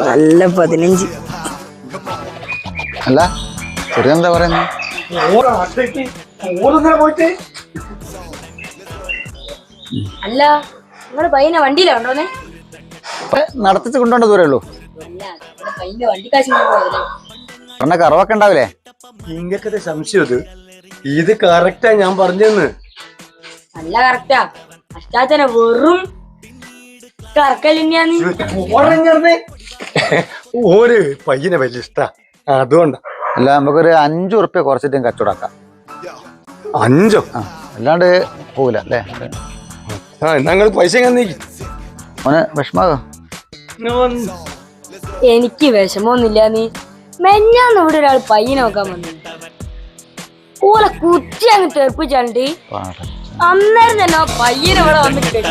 നല്ല 15. അല്ല ചെറിയ എന്താ പറയുന്നത്? അല്ല നിങ്ങള് പയ്യനെ വണ്ടിയിലാ കൊണ്ടോന്നെ? നടത്തിച്ച് കൊണ്ടുപോണ്ട ദൂരേ ഉള്ളൂ. പയ്യന്റെ വണ്ടി കാശ് പോയതല്ലേ? പറഞ്ഞ കറവൊക്കെ ഉണ്ടാവില്ലേ? ഇങ്ങക്കത്തെ സംശയം ഇത് കറക്റ്റാ ഞാൻ പറഞ്ഞെന്ന്. നല്ല കറക്റ്റാ. അഷ്ടാച്ചനെ വെറും കറക്കലിന്യാന്ന്. ഓര് പയ്യനെ വലിയ ഇഷ്ടാ, അതുകൊണ്ടാ. അല്ല നമുക്കൊരു 5 ഉറുപ്പ്യ കുറച്ചിട്ടും കച്ചവടാക്കാം. 5? അല്ലാണ്ട് പോവില്ല അല്ലേ? ഞങ്ങൾ പൈസ മോനെ വിഷമാകോ? എനിക്ക് വിഷമൊന്നുമില്ല. നീ മെഞ്ഞാന്ന് ഇവിടെ ഒരാൾ പയ്യനെ നോക്കാൻ വന്നു. ഓലെ കുറ്റി അങ്ങ് തെറിപ്പിച്ചാണ്ട് അന്നേരം തന്നെ ആ പയ്യനെ ഇവിടെ വന്ന് കെട്ടി